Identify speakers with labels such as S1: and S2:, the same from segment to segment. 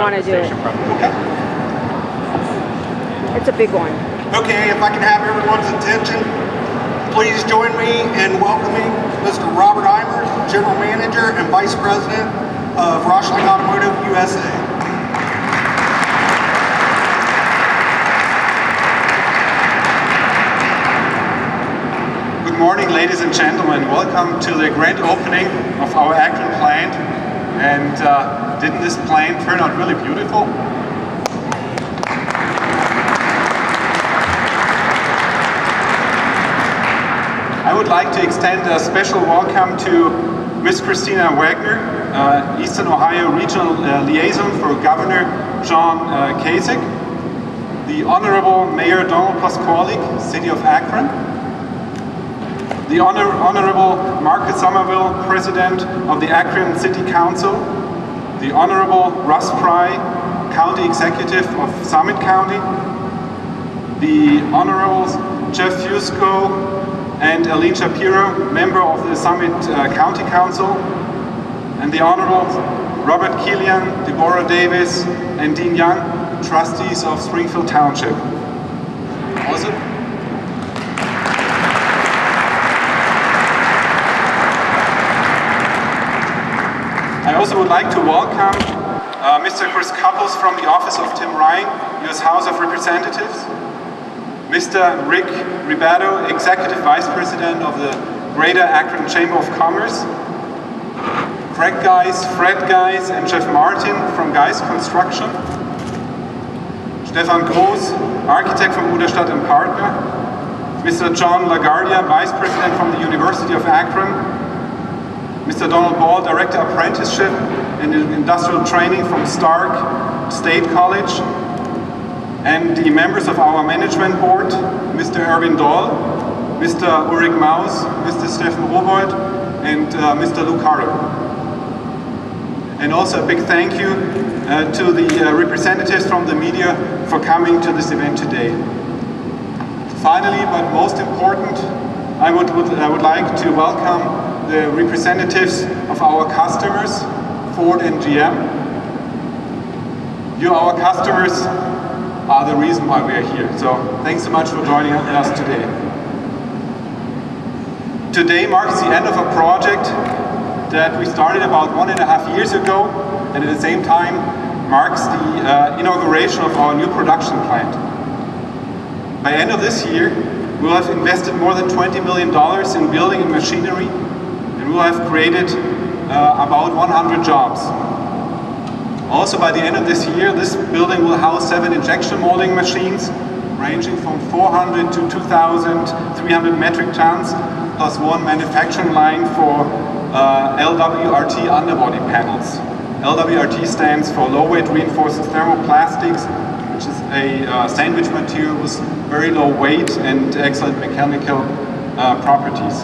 S1: want to do it.
S2: Okay.
S1: It's a big one.
S2: Okay, if I can have everyone's attention, please join me in welcoming Mr. Robert Eimer, General Manager and Vice President of Rochling Automotive, USA.
S3: Good morning, ladies and gentlemen. Welcome to the grand opening of our Akron plant. And didn't this plant turn out really beautiful? I would like to extend a special welcome to Ms. Christina Wagner, Eastern Ohio Regional Liaison for Governor John Kasich, the Honorable Mayor Donald Pawlik, City of Akron, the Honorable Marcus Somerville, President of the Akron City Council, the Honorable Russ, County Executive of Summit County, the Honorable Jeff Fusco and Aline Shapiro, member of the Summit County Council, and the Honorable Robert Killian, Deborah Davis, and Dean Young, trustees of Springfield Township. Also, I also would like to welcome Mr. Chris Couples from the office of Tim Ryan, U.S. House of Representatives, Mr. Rick Ribato, Executive Vice President of the Greater Akron Chamber of Commerce, Fred Geis and Jeff Martin from Geis Construction, Stefan Groß, Architect from Uderstadt & Partner, Mr. John LaGuardia, Vice President from the University of Akron, Mr. Donald Ball, Director Apprenticeship and Industrial Training from Stark State College, and the members of our management board, Mr. Erwin Dahl, Mr. Ulrich Maus, Mr. Stefan Robold, and Mr. Lou Carter. And also a big thank you to the representatives from the media for coming to this event today. Finally, but most important, I would like to welcome the representatives of our customers, Ford and GM. You, our customers, are the reason why we are here. So thanks so much for joining us today. Today marks the end of a project that we started about 1.5 years ago, and at the same time marks the inauguration of our new production plant. By end of this year, we will have invested more than $20 million in building and machinery, and we will have created about 100 jobs. Also, by the end of this year, this building will house 7 injection molding machines, ranging from 400 to 2,300 metric tons, plus 1 manufacturing line for LWRT underbody panels. LWRT stands for Low Weight Reinforced Thermoplastics, which is a sandwich material with very low weight and excellent mechanical properties.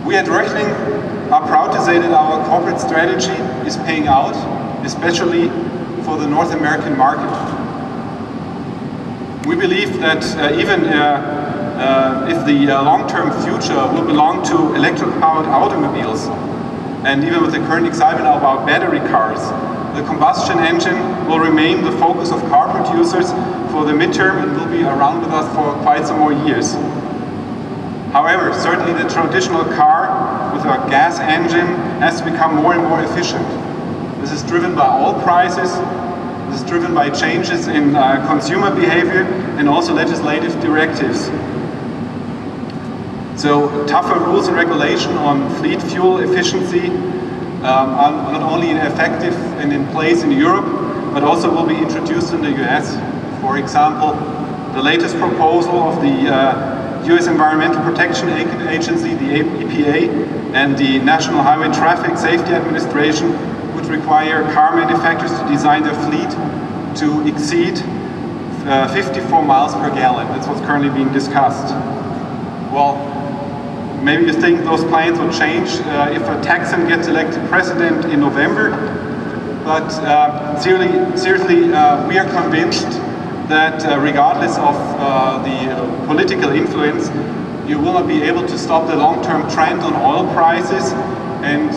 S3: We at Rochling are proud to say that our corporate strategy is paying out, especially for the North American market. We believe that even if the long-term future will belong to electric-powered automobiles, and even with the current excitement about battery cars, the combustion engine will remain the focus of car producers for the midterm and will be around with us for quite some more years. However, certainly the traditional car with a gas engine has to become more and more efficient. This is driven by oil prices, this is driven by changes in consumer behavior and also legislative directives. So tougher rules and regulation on fleet fuel efficiency are not only effective and in place in Europe, but also will be introduced in the US. For example, the latest proposal of the US Environmental Protection Agency, the EPA, and the National Highway Traffic Safety Administration would require car manufacturers to design their fleet to exceed 54 miles per gallon. That's what's currently being discussed. Well, maybe you think those plans will change if a Texan gets elected president in November, but seriously, we are convinced that regardless of the political influence, you will not be able to stop the long-term trend on oil prices, and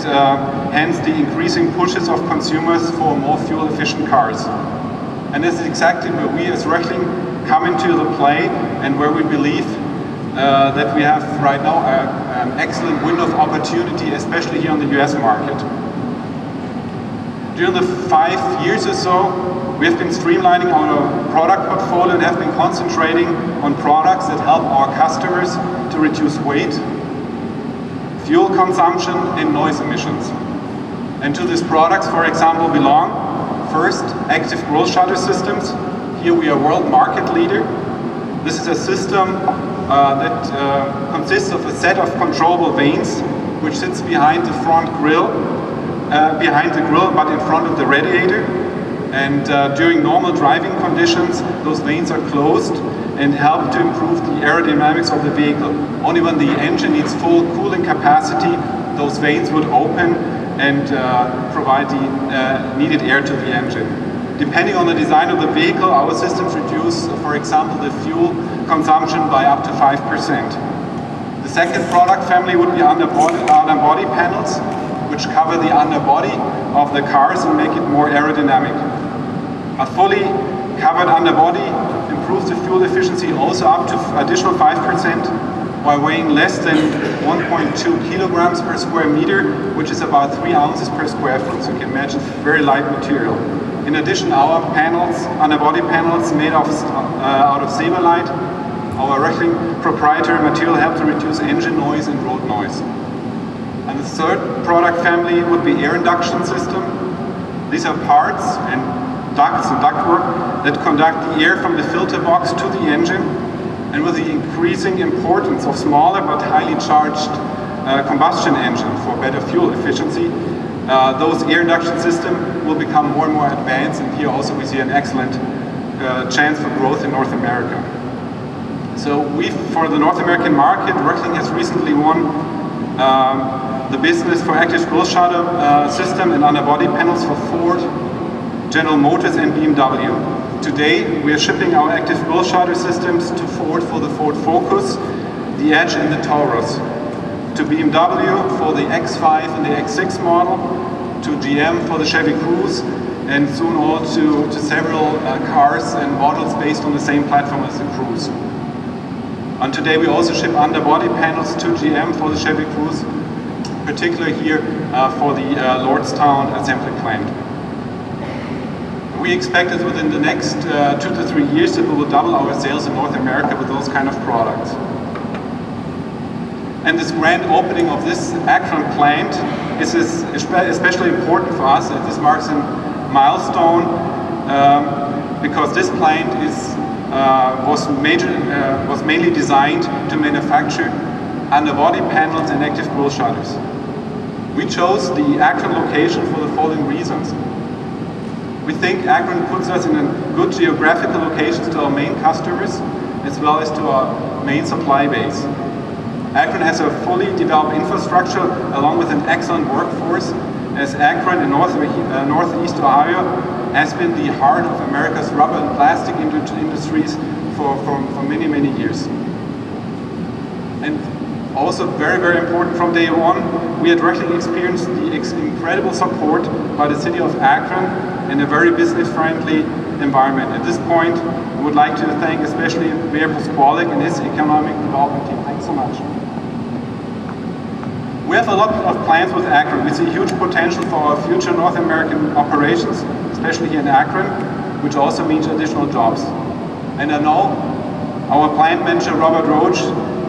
S3: hence the increasing pushes of consumers for more fuel-efficient cars. And this is exactly where we as Rochling come into the play, and where we believe that we have right now an excellent window of opportunity, especially here on the US market. During the 5 years or so, we have been streamlining our product portfolio and have been concentrating on products that help our customers to reduce weight, fuel consumption, and noise emissions. And to these products, for example, belong first, active growth shutter systems. Here we are world market leader. This is a system that consists of a set of controllable vanes which sits behind the front grille, but in front of the radiator. And during normal driving conditions, those vanes are closed and help to improve the aerodynamics of the vehicle. Only when the engine needs full cooling capacity, those vanes would open and provide the needed air to the engine. Depending on the design of the vehicle, our systems reduce, for example, the fuel consumption by up to 5%. The second product family would be underbody panels, which cover the underbody of the cars and make it more aerodynamic. A fully covered underbody improves the fuel efficiency also up to additional 5%, while weighing less than 1.2 kilograms per square meter, which is about 3 ounces per square foot. So you can imagine very light material. In addition, our panels, underbody panels made out of Saberlight, our Rochling proprietary material, help to reduce engine noise and road noise. And the third product family would be air induction system. These are parts and ducts and ductwork that conduct the air from the filter box to the engine. And with the increasing importance of smaller but highly charged combustion engine for better fuel efficiency, those air induction systems will become more and more advanced, and here also we see an excellent chance for growth in North America. So for the North American market, Rochling has recently won the business for active growth shutter system and underbody panels for Ford, General Motors and BMW. Today we are shipping our active growth shutter systems to Ford for the Ford Focus, the Edge and the Taurus, to BMW for the X5 and the X6 model, to GM for the Chevy Cruze, and soon also to several cars and models based on the same platform as the Cruze. And today we also ship underbody panels to GM for the Chevy Cruze, particularly here for the Lordstown assembly plant. We expect that within the next 2 to 3 years that we will double our sales in North America with those kind of products. And this grand opening of this Akron plant is especially important for us, as this marks a milestone because this plant was mainly designed to manufacture underbody panels and active growth shutters. We chose the Akron location for the following reasons. We think Akron puts us in a good geographical locations to our main customers as well as to our main supply base. Akron has a fully developed infrastructure along with an excellent workforce, as Akron in northeast Ohio has been the heart of America's rubber and plastic industries for many, many years. And also very, very important, from day one, we had Rochling experienced the incredible support by the city of Akron in a very business-friendly environment. At this point, we would like to thank especially Mayor Pawlik and his economic development team. Thanks so much. We have a lot of plans with Akron. We see huge potential for our future North American operations, especially here in Akron, which also means additional jobs. And I know our plant manager, Robert Roach,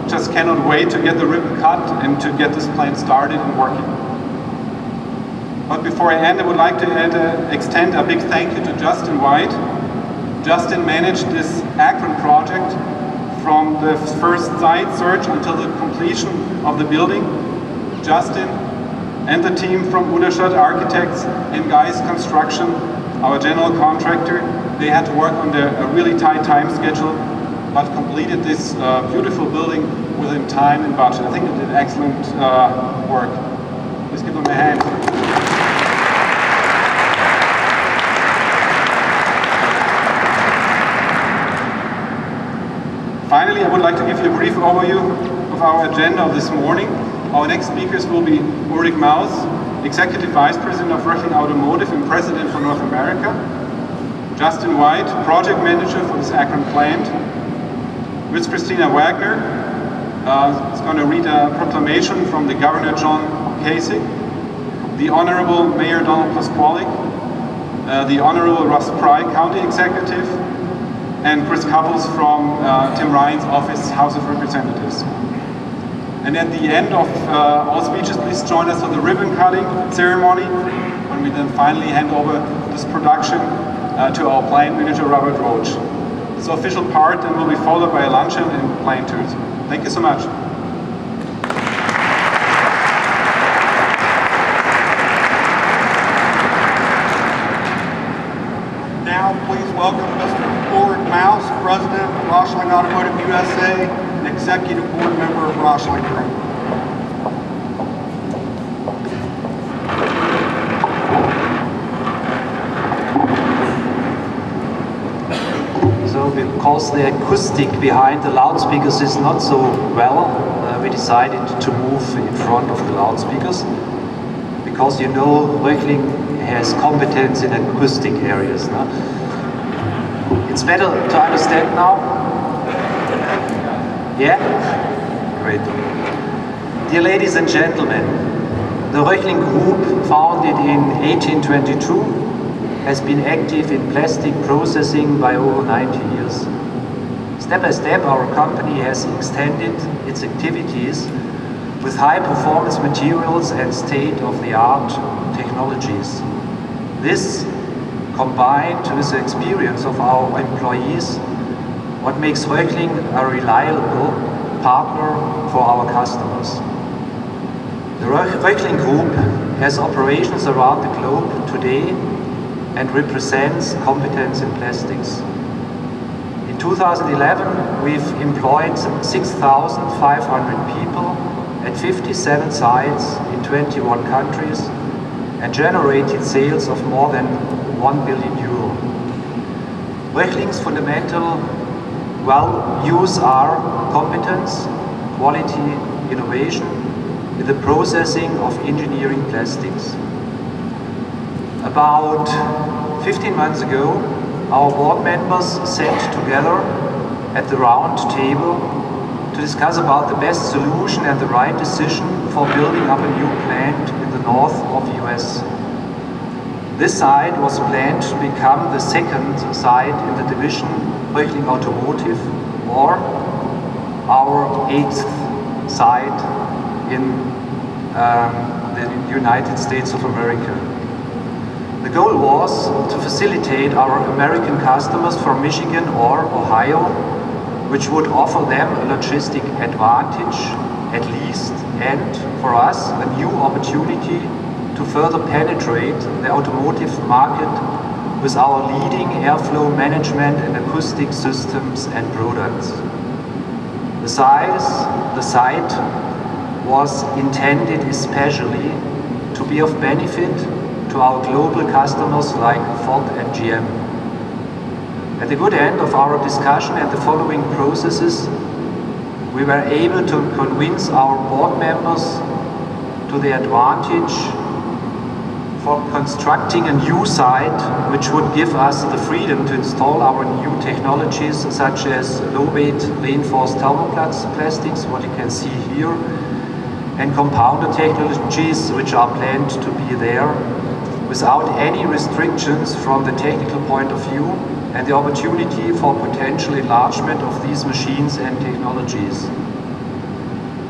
S3: just cannot wait to get the ribbon cut and to get this plant started and working. But before I end, I would like to extend a big thank you to Justin White. Justin managed this Akron project from the first site search until the completion of the building. Justin and the team from Uderschott Architects and Guys Construction, our general contractor, they had to work under a really tight time schedule, but completed this beautiful building within time and budget. I think they did excellent work. Please give them a hand. Finally, I would like to give you a brief overview of of our agenda this morning, our next speakers will be Ulrich Maus, Executive Vice President of Rochling Automotive and President for North America, Justin White, Project Manager for this Akron plant, Miss Christina Wagner is going to read a proclamation from the Governor John Kasich, the Honorable Mayor Donald Pawlik, the Honorable Russ, County Executive, and Chris Couples from Tim Ryan's office, House of Representatives. And at the end of all speeches, please join us for the ribbon cutting ceremony, when we then finally hand over this production to our plant manager, Robert Roach. This official part then will be followed by a luncheon and plant tours. Thank you so much.
S2: Now, please welcome Mr. Ulrich Maus, President of Rochling Automotive USA, and Executive Board Member of Rochling Group.
S1: So, because the acoustic behind the loudspeakers is not so well, we decided to move in front of the loudspeakers, because you know Rochling has competence in acoustic areas. No? It's better to understand now? Yeah? Great. Dear ladies and gentlemen, the Rochling Group, founded in 1822, has been active in plastic processing by over 90 years. Step by step, our company has extended its activities with high-performance materials and state-of-the-art technologies. This, combined with the experience of our employees, what makes Rochling a reliable partner for our customers. The Rochling Group has operations around the globe today and represents competence in plastics. In 2011, we've employed 6,500 people at 57 sites in 21 countries and generated sales of more than 1 billion euro. Rochling's fundamental values are competence, quality, innovation in the processing of engineering plastics. About 15 months ago, our board members sat together at the round table to discuss about the best solution and the right decision for building up a new plant in the north of the US. This site was planned to become the second site in the division Rochling Automotive, or our 8th site in the United States of America. The goal was to facilitate our American customers from Michigan or Ohio, which would offer them a logistic advantage at least, and for us a new opportunity to further penetrate the automotive market with our leading airflow management and acoustic systems and products. The site was intended especially to be of benefit to our global customers like Ford and GM. At the good end of our discussion and the following processes, we were able to convince our board members to the advantage for constructing a new site which would give us the freedom to install our new technologies such as low-weight reinforced thermoplastics, what you can see here, and compounder technologies which are planned to be there without any restrictions from the technical point of view, and the opportunity for potential enlargement of these machines and technologies.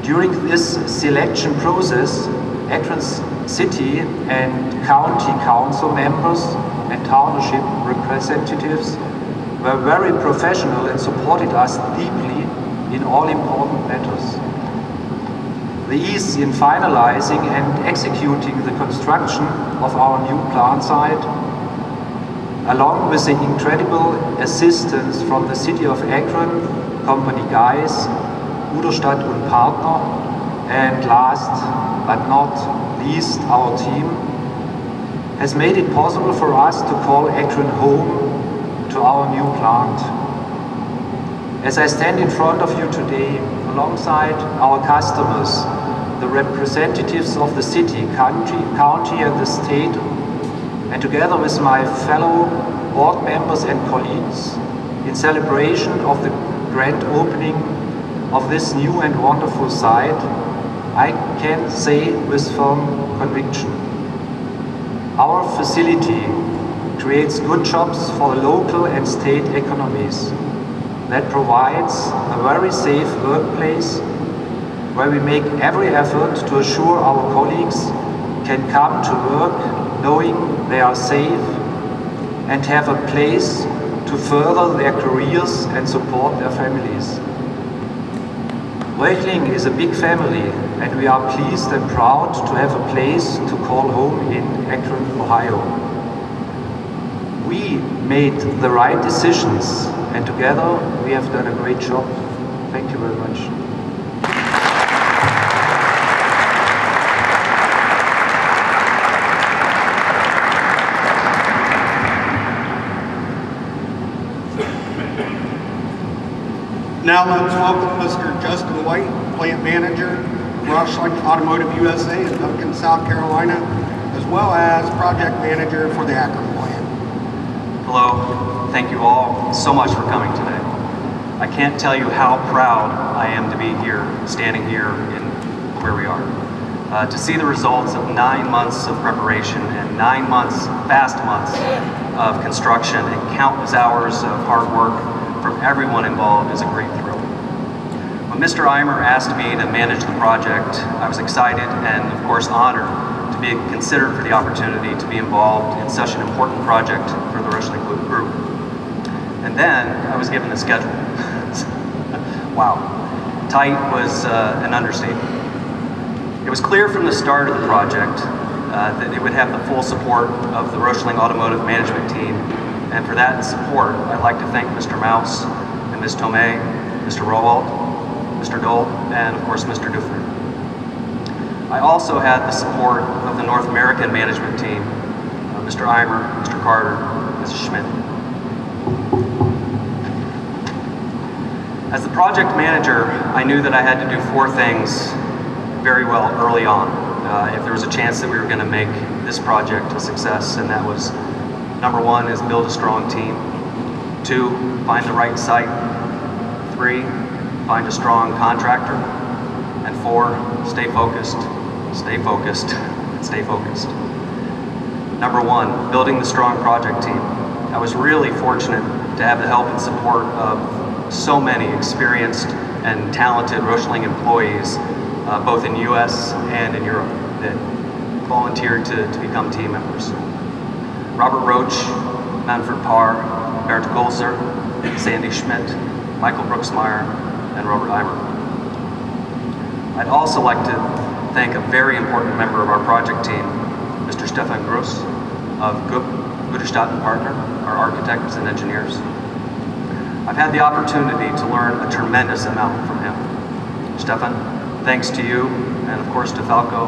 S1: During this selection process, Akron's city and county council members and township representatives were very professional and supported us deeply in all important matters. The ease in finalizing and executing the construction of our new plant site, along with the incredible assistance from the city of Akron, company guys, Uderstadt und Partner, and last but not least our team, has made it possible for us to call Akron home to our new plant. As I stand in front of you today, alongside our customers, the representatives of the city, county and the state, and together with my fellow board members and colleagues, in celebration of the grand opening of this new and wonderful site, I can say with firm conviction, our facility creates good jobs for the local and state economies that provides a very safe workplace where we make every effort to assure our colleagues can come to work knowing they are safe and have a place to further their careers and support their families. Rochling is a big family, and we are pleased and proud to have a place to call home in Akron, Ohio. We made the right decisions, and together we have done a great job. Thank you very much.
S2: Now let's welcome Mr. Justin White, Plant Manager, Rochling Automotive USA in Duncan, South Carolina, as well as Project Manager for the Akron plant.
S4: Hello, thank you all so much for coming today. I can't tell you how proud I am to be here, standing here in where we are. To see the results of 9 months of preparation and 9 months, fast months of construction and countless hours of hard work from everyone involved is a great thrill. When Mr. Eimer asked me to manage the project, I was excited and of course honored to be considered for the opportunity to be involved in such an important project for the Rochling Group. And then I was given a schedule. Wow, tight was an understatement. It was clear from the start of the project that it would have the full support of the Rochling Automotive management team. And for that support, I'd like to thank Mr. Mouse and Ms. Tomei, Mr. Rowald, Mr. Dole, and of course Mr. Dufner. I also had the support of the North American management team, Mr. Eimer, Mr. Carter, Mrs. Schmidt. As the project manager, I knew that I had to do 4 things very well early on if there was a chance that we were going to make this project a success, and that was number 1 is build a strong team. 2, find the right site. 3, find a strong contractor. And 4, stay focused, stay focused, stay focused. Number 1, building the strong project team. I was really fortunate to have the help and support of so many experienced and talented Rochling employees, both in US and in Europe, that volunteered to become team members. Robert Roach, Manfred Parr, Bernd Golzer, Sandy Schmidt, Michael Brooksmeyer, and Robert Eimer. I'd also like to thank a very important member of our project team, Mr. Stefan Gross of Gutestadt & Partner, our architects and engineers. I've had the opportunity to learn a tremendous amount from him. Stefan, thanks to you, and of course to Falco,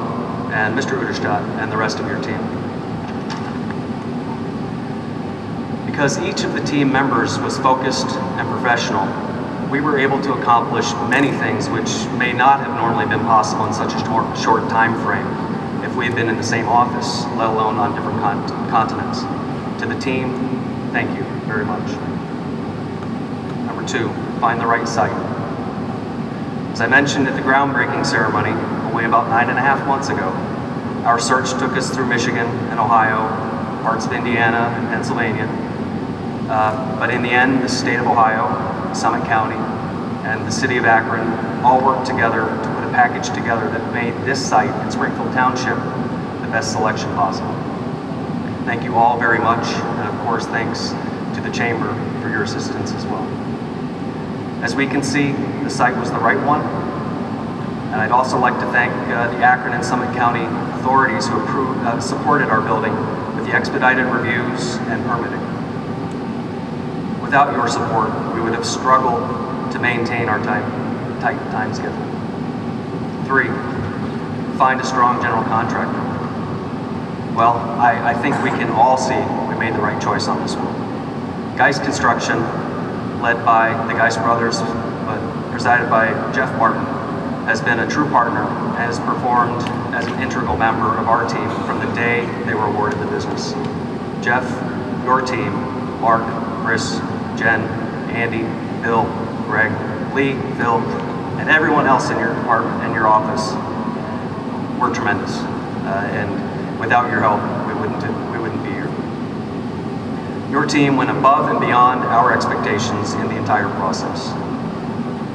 S4: and Mr. Uderstadt, and the rest of your team. Because each of the team members was focused and professional, we were able to accomplish many things which may not have normally been possible in such a short time frame if we had been in the same office, let alone on different continents. To the team, thank you very much. Number 2, find the right site. As I mentioned at the groundbreaking ceremony, only about 9.5 months ago, our search took us through Michigan and Ohio, parts of Indiana and Pennsylvania. But in the end, the state of Ohio, Summit County, and the city of Akron all worked together to put a package together that made this site in Springfield Township the best selection possible. Thank you all very much, and of course thanks to the Chamber for your assistance as well. As we can see, the site was the right one, and I'd also like to thank the Akron and Summit County authorities who supported our building with the expedited reviews and permitting. Without your support, we would have struggled to maintain our tight time schedule. 3, find a strong general contractor. Well, I think we can all see we made the right choice on this one. Geist Construction led by the Geist brothers, but presided by Jeff Martin, has been a true partner and has performed as an integral member of our team from the day they were awarded the business. Jeff, your team, Mark, Chris, Jen, Andy, Bill, Greg, Lee, Phil, and everyone else in your department and your office were tremendous. And without your help, we wouldn't be here. Your team went above and beyond our expectations in the entire process.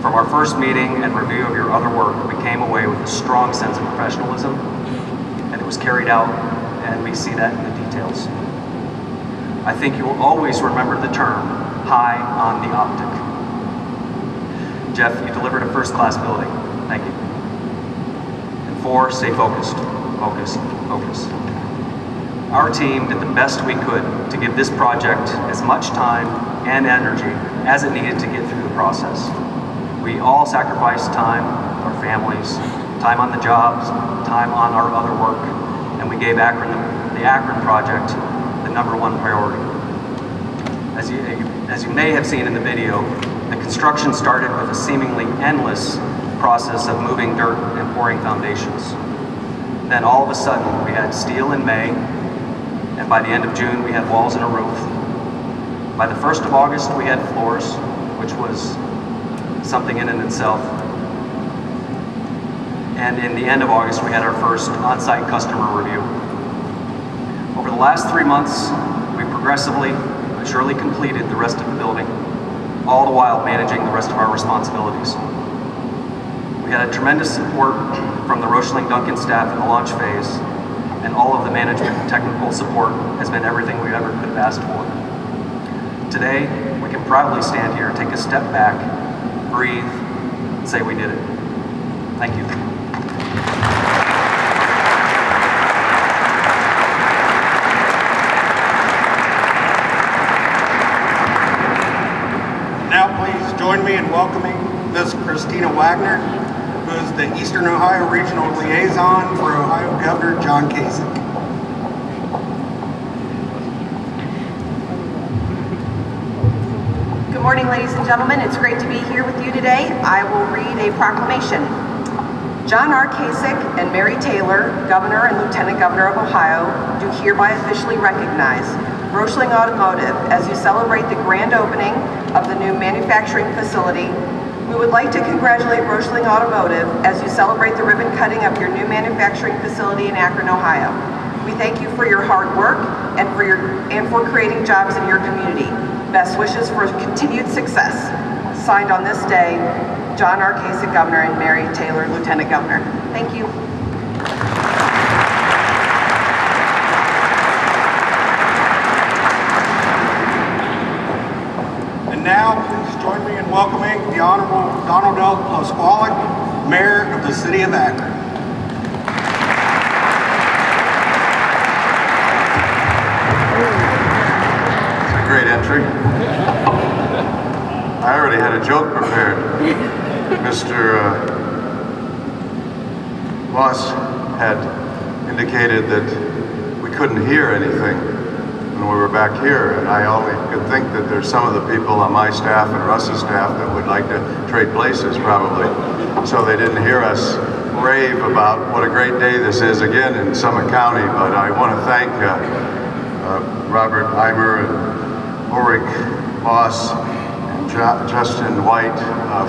S4: From our first meeting and review of your other work, we came away with a strong sense of professionalism, and it was carried out, and we see that in the details. I think you will always remember the term, high on the optic. Jeff, you delivered a first-class building. Thank you. And 4, stay focused, focus, focus. Our team did the best we could to give this project as much time and energy as it needed to get through the process. We all sacrificed time with our families, time on the jobs, time on our other work, and we gave the Akron project the #1 priority. As you may have seen in the video, the construction started with a seemingly endless process of moving dirt and pouring foundations. Then all of a sudden, we had steel in May, and by the end of June, we had walls and a roof. By the 1st of August, we had floors, which was something in and itself. And in the end of August, we had our first on-site customer review. Over the last 3 months, we progressively but surely completed the rest of the building, all the while managing the rest of our responsibilities. We had a tremendous support from the Rochling Duncan staff in the launch phase, and all of the management and technical support has been everything we ever could have asked for. Today, we can proudly stand here, take a step back, breathe, and say we did it. Thank you.
S2: Now please join me in welcoming Ms. Christina Wagner, who is the Eastern Ohio Regional Liaison for Ohio Governor John Kasich.
S5: Good morning, ladies and gentlemen. It's great to be here with you today. I will read a proclamation. John R. Kasich and Mary Taylor, Governor and Lieutenant Governor of Ohio, do hereby officially recognize Rochling Automotive as you celebrate the grand opening of the new manufacturing facility. We would like to congratulate Rochling Automotive as you celebrate the ribbon cutting of your new manufacturing facility in Akron, Ohio. We thank you for your hard work and for creating jobs in your community. Best wishes for continued success. Signed on this day, John R. Kasich, Governor, and Mary Taylor, Lieutenant Governor. Thank you.
S2: And now, please join me in welcoming the Honorable Donald L. Pawlik, Mayor of the City of Akron.
S6: Great entry. I already had a joke prepared. Mr. Ross had indicated that we couldn't hear anything when we were back here, and I only could think that there's some of the people on my staff and Russ's staff that would like to trade places probably, so they didn't hear us rave about what a great day this is again in Summit County. But I want to thank Robert Eimer and Ulrich Voss and Justin White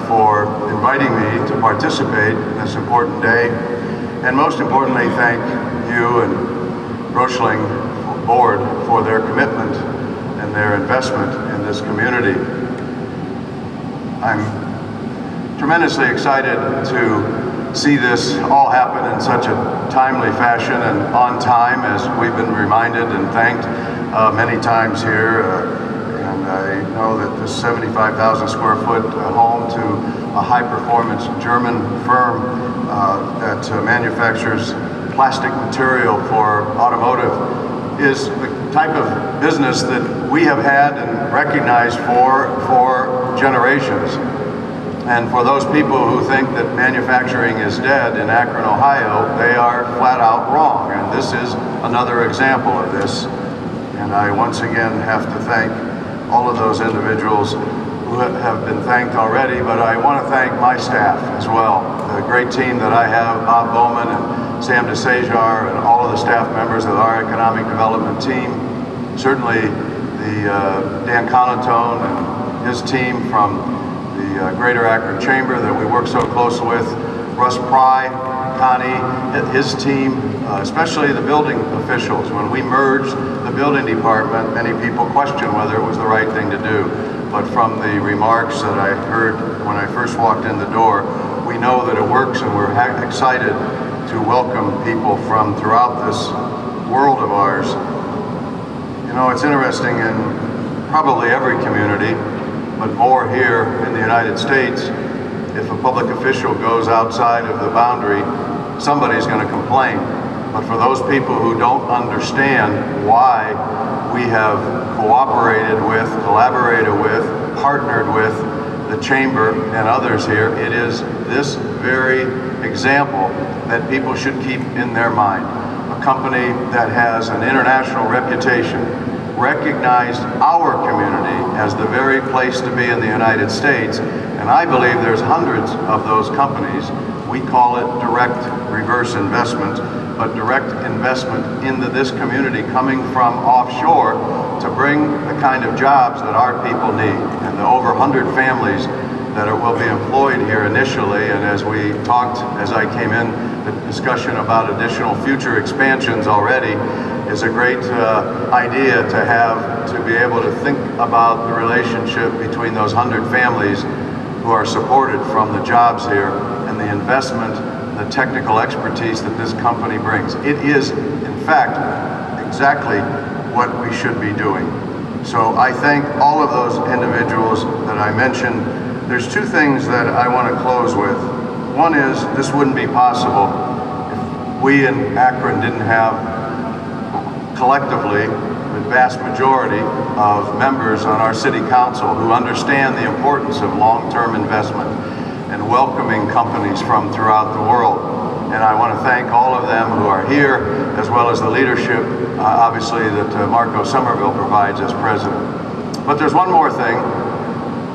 S6: for inviting me to participate in this important day. And most importantly, thank you and Rochling Board for their commitment and their investment in this community. I'm tremendously excited to see this all happen in such a timely fashion and on time, as we've been reminded and thanked many times here. And I know that this 75,000 square foot home to a high-performance German firm that manufactures plastic material for automotive is the type of business that we have had and recognized for generations. And for those people who think that manufacturing is dead in Akron, Ohio, they are flat out wrong. And this is another example of this. And I once again have to thank all of those individuals who have been thanked already, but I want to thank my staff as well. The great team that I have, Bob Bowman and Sam DeSajar and all of the staff members of our economic development team. Certainly Dan Conatone and his team from the Greater Akron Chamber that we work so close with, Russ Pry, Connie, his team, especially the building officials. When we merged the building department, many people questioned whether it was the right thing to do. But from the remarks that I heard when I first walked in the door, we know that it works, and we're excited to welcome people from throughout this world of ours. You know, it's interesting in probably every community, but more here in the United States, if a public official goes outside of the boundary, somebody's going to complain. But for those people who don't understand why we have cooperated with, collaborated with, partnered with the Chamber and others here, it is this very example that people should keep in their mind. A company that has an international reputation recognized our community as the very place to be in the United States, and I believe there's hundreds of those companies. We call it direct reverse investment, but direct investment into this community coming from offshore to bring the kind of jobs that our people need, and the over 100 families that will be employed here initially. And as we talked, as I came in, the discussion about additional future expansions already is a great idea to have, to be able to think about the relationship between those 100 families who are supported from the jobs here and the investment, the technical expertise that this company brings. It is, in fact, exactly what we should be doing. So I thank all of those individuals that I mentioned. There's two things that I want to close with. One is, this wouldn't be possible if we in Akron didn't have collectively the vast majority of members on our city council who understand the importance of long-term investment and welcoming companies from throughout the world. And I want to thank all of them who are here, as well as the leadership, obviously, that Marco Somerville provides as president. But there's one more thing,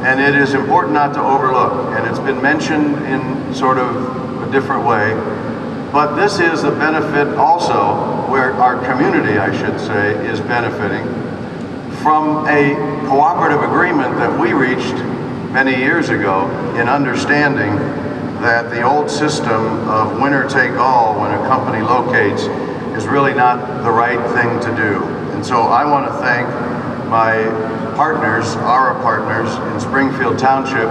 S6: and it is important not to overlook, and it's been mentioned in sort of a different way, but this is a benefit also, where our community, I should say, is benefiting from a cooperative agreement that we reached many years ago in understanding that the old system of winner take all when a company locates is really not the right thing to do. And so I want to thank my partners, our partners in Springfield Township.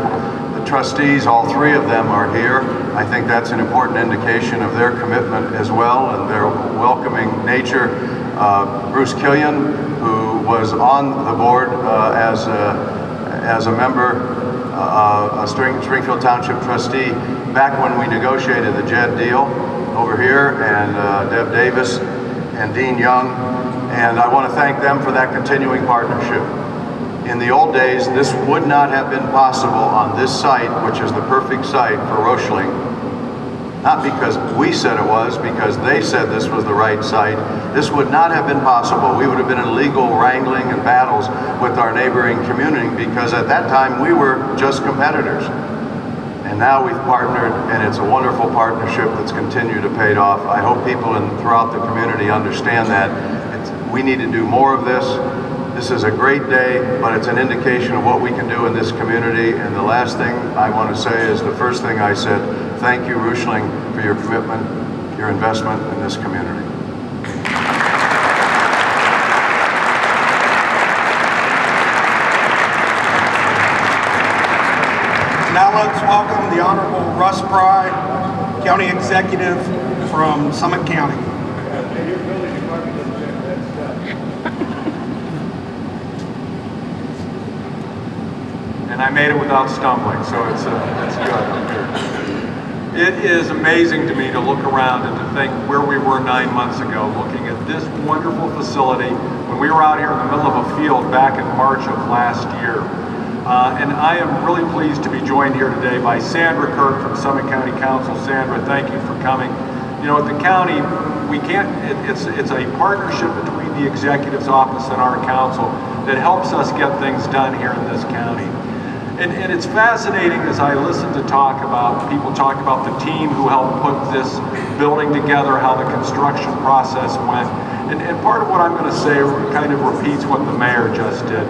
S6: The trustees, all three of them are here. I think that's an important indication of their commitment as well and their welcoming nature. Bruce Killian, who was on the board as a member, a Springfield Township trustee, back when we negotiated the JED deal over here, and Deb Davis and Dean Young, and I want to thank them for that continuing partnership. In the old days, this would not have been possible on this site, which is the perfect site for Rochling. Not because we said it was, because they said this was the right site. This would not have been possible. We would have been in legal wrangling and battles with our neighboring community, because at that time we were just competitors. And now we've partnered, and it's a wonderful partnership that's continued to pay off. I hope people throughout the community understand that. We need to do more of this. This is a great day, but it's an indication of what we can do in this community. And the last thing I want to say is the first thing I said: thank you, Rochling, for your commitment, your investment in this community.
S2: Now let's welcome the Honorable Russ Pry, County Executive from Summit County.
S7: And I made it without stumbling, so it's good up here. It is amazing to me to look around and to think where we were 9 months ago, looking at this wonderful facility when we were out here in the middle of a field back in March of last year. And I am really pleased to be joined here today by Sandra Kirk from Summit County Council. Sandra, thank you for coming. You know, at the county, it's a partnership between the executive's office and our council that helps us get things done here in this county. And it's fascinating as I listen to people talk about the team who helped put this building together, how the construction process went. And part of what I'm going to say kind of repeats what the mayor just did.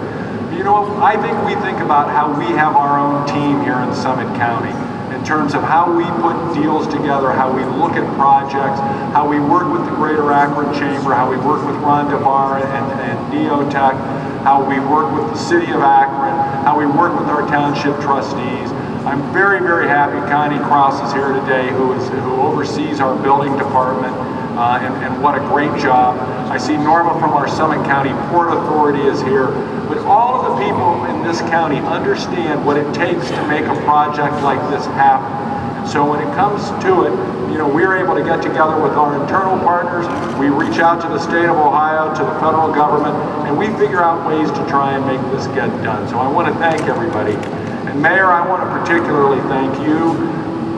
S7: You know, I think we think about how we have our own team here in Summit County in terms of how we put deals together, how we look at projects, how we work with the Greater Akron Chamber, how we work with Ron DeVar and Neotech, how we work with the City of Akron, how we work with our township trustees. I'm very, very happy Connie Krause is here today, who oversees our building department, and what a great job. I see Norma from our Summit County Port Authority is here, but all of the people in this county understand what it takes to make a project like this happen. And so when it comes to it, you know, we're able to get together with our internal partners, we reach out to the state of Ohio, to the federal government, and we figure out ways to try and make this get done. So I want to thank everybody. And Mayor, I want to particularly thank you.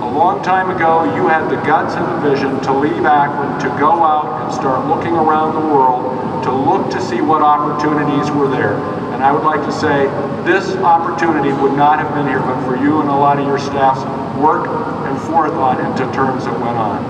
S7: A long time ago, you had the guts and the vision to leave Akron, to go out and start looking around the world, to look to see what opportunities were there. And I would like to say this opportunity would not have been here but for you and a lot of your staff's work and forethought into terms that went on.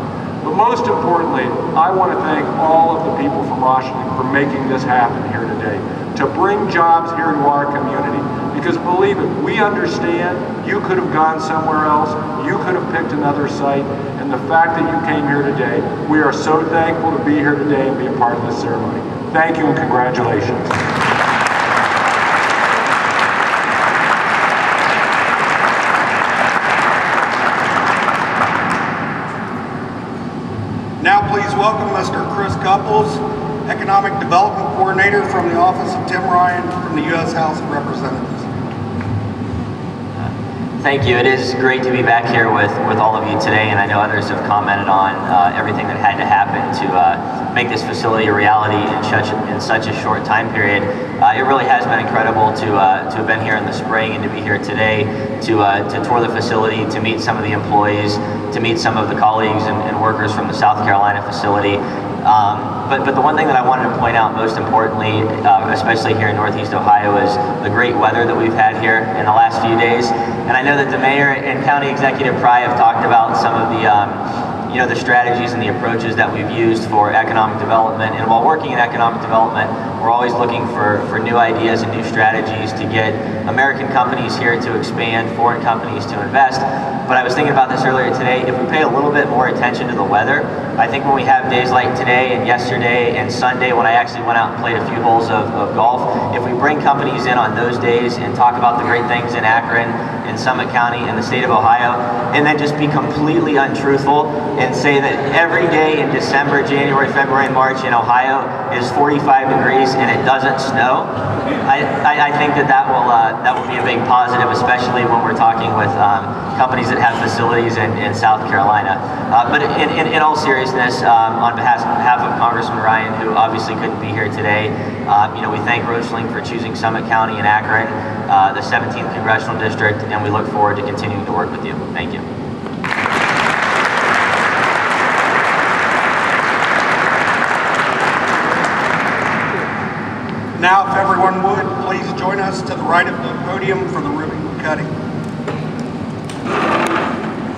S7: But most importantly, I want to thank all of the people from Rochling for making this happen here today, to bring jobs here to our community. Because believe it, we understand you could have gone somewhere else, you could have picked another site, and the fact that you came here today, we are so thankful to be here today and be a part of this ceremony. Thank you and congratulations.
S2: Now please welcome Mr. Chris Couples, Economic Development Coordinator from the Office of Tim Ryan from the U.S. House of Representatives.
S8: Thank you. It is great to be back here with all of you today, and I know others have commented on everything that had to happen to make this facility a reality in such a short time period. It really has been incredible to have been here in the spring and to be here today to tour the facility, to meet some of the employees, to meet some of the colleagues and workers from the South Carolina facility. But the one thing that I wanted to point out most importantly, especially here in Northeast Ohio, is the great weather that we've had here in the last few days. And I know that the mayor and County Executive Pry have talked about some of the the strategies and the approaches that we've used for economic development. And while working in economic development, we're always looking for new ideas and new strategies to get American companies here to expand, foreign companies to invest. But I was thinking about this earlier today. If we pay a little bit more attention to the weather, I think when we have days like today and yesterday and Sunday, when I actually went out and played a few holes of golf, if we bring companies in on those days and talk about the great things in Akron, in Summit County, in the state of Ohio, and then just be completely untruthful and say that every day in December, January, February, and March in Ohio is 45 degrees and it doesn't snow, I think that will be a big positive, especially when we're talking with companies that have facilities in South Carolina. But in all seriousness, on behalf of Congressman Ryan, who obviously couldn't be here today, we thank Rochling for choosing Summit County and Akron, the 17th Congressional District, and we look forward to continuing to work with you. Thank you.
S2: Now, if everyone would, please join us to the right of the podium for the ribbon cutting.